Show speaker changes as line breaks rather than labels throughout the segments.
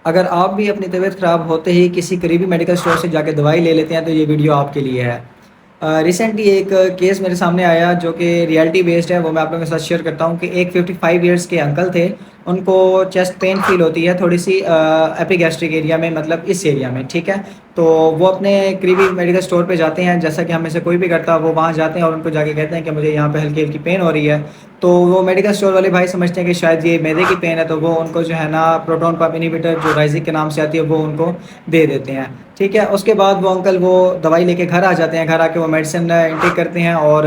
अगर आप भी अपनी तबीयत ख़राब होते ही किसी करीबी मेडिकल स्टोर से जाके दवाई ले लेते हैं तो ये वीडियो आपके लिए है। रिसेंटली एक केस मेरे सामने आया जो कि रियलिटी बेस्ड है, वो मैं आप लोगों के साथ शेयर करता हूँ कि एक 55 इयर्स के अंकल थे। उनको चेस्ट पेन फील होती है थोड़ी सी एपिगैस्ट्रिक एरिया में, मतलब इस एरिया में, ठीक है। तो वो अपने करीबी मेडिकल स्टोर पे जाते हैं, जैसा कि हम में से कोई भी करता है, वो वहाँ जाते हैं और उनको जाके कहते हैं कि मुझे यहाँ पे हल्की हल्की पेन हो रही है। तो वो मेडिकल स्टोर वाले भाई समझते हैं कि शायद ये मैदे की पेन है, तो वो उनको जो है ना प्रोटॉन पंप इनहिबिटर जो राइजिक के नाम से आती है वो उनको दे देते हैं, ठीक है। उसके बाद वो अंकल वो दवाई लेके घर आ जाते हैं। घर आके वो मेडिसिन इनटेक करते हैं और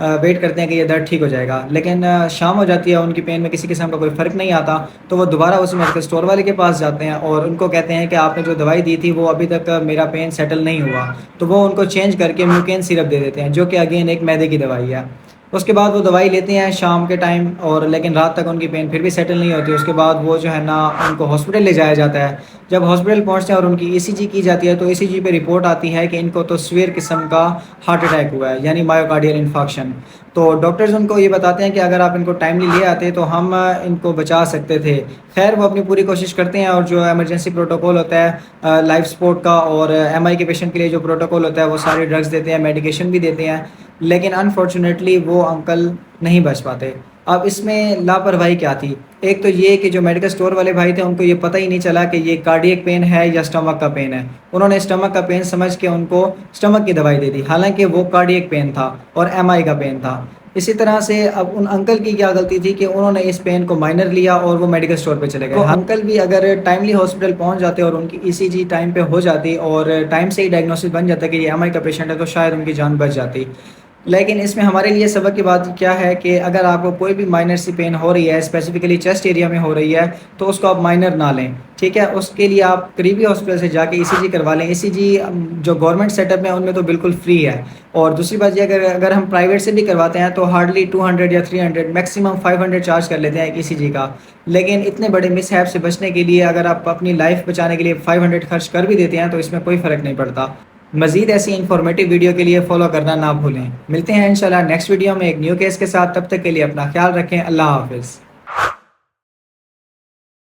वेट करते हैं कि ये दर्द ठीक हो जाएगा। लेकिन शाम हो जाती है, उनकी पेन में किसी किस्म का कोई फ़र्क नहीं आता। तो वो दोबारा उस मेडिकल स्टोर वाले के पास जाते हैं और उनको कहते हैं कि आपने जो दवाई दी थी वो अभी तक मेरा पेन सेटल नहीं हुआ। तो वो उनको चेंज करके म्यूकेन सिरप दे देते हैं, जो कि अगेन एक मैदे की दवाई है। उसके बाद वो दवाई लेते हैं शाम के टाइम, और लेकिन रात तक उनकी पेन फिर भी सेटल नहीं होती। उसके बाद वो जो है ना उनको हॉस्पिटल ले जाया जाता है। जब हॉस्पिटल पहुंचते हैं और उनकी ईसीजी की जाती है तो ईसीजी पे रिपोर्ट आती है कि इनको तो सीवियर किस्म का हार्ट अटैक हुआ है, यानी मायोकार्डियल इन्फार्क्शन। तो डॉक्टर्स उनको ये बताते हैं कि अगर आप इनको टाइमली ले आते तो हम इनको बचा सकते थे। खैर वो अपनी पूरी कोशिश करते हैं और जो इमरजेंसी प्रोटोकॉल होता है लाइफ सपोर्ट का और एमआई के पेशेंट के लिए जो प्रोटोकॉल होता है वो सारे ड्रग्स देते हैं, मेडिकेशन भी देते हैं। लेकिन अनफॉर्चुनेटली वो अंकल नहीं बच पाते। अब इसमें लापरवाही क्या थी? एक तो ये कि जो मेडिकल स्टोर वाले भाई थे उनको ये पता ही नहीं चला कि ये कार्डियक पेन है या स्टमक का पेन है। उन्होंने स्टमक का पेन समझ के उनको स्टमक की दवाई दे दी, हालांकि वो कार्डियक पेन था और एमआई का पेन था। इसी तरह से अब उन अंकल की क्या गलती थी कि उन्होंने इस पेन को माइनर लिया और वो मेडिकल स्टोर पे चले गए। वो अंकल भी अगर टाइमली हॉस्पिटल पहुंच जाते और उनकी ईसीजी टाइम पे हो जाती और टाइम से ही डायग्नोसिस बन जाता कि ये एमआई का पेशेंट है, तो शायद उनकी जान बच जाती। लेकिन इसमें हमारे लिए सबक की बात क्या है कि अगर आपको कोई भी माइनर सी पेन हो रही है, स्पेसिफिकली चेस्ट एरिया में हो रही है, तो उसको आप माइनर ना लें, ठीक है। उसके लिए आप करीबी हॉस्पिटल से जाके ईसीजी करवा लें। ईसीजी जो गवर्नमेंट सेटअप है उनमें तो बिल्कुल फ्री है। और दूसरी बात ये, अगर अगर हम प्राइवेट से भी करवाते हैं तो हार्डली 200 या 300, मैक्सिमम 500 चार्ज कर लेते हैं एक ईसीजी का। लेकिन इतने बड़े मिसहैप से बचने के लिए अगर आप अपनी लाइफ बचाने के लिए 500 खर्च कर भी देते हैं तो इसमें कोई फ़र्क नहीं पड़ता। मज़ीद ऐसी इन्फॉर्मेटिव वीडियो के लिए फॉलो करना ना भूलें। मिलते हैं इंशाल्लाह नेक्स्ट वीडियो में एक न्यू केस के साथ। तब तक के लिए अपना ख्याल रखें। अल्लाह हाफिज़।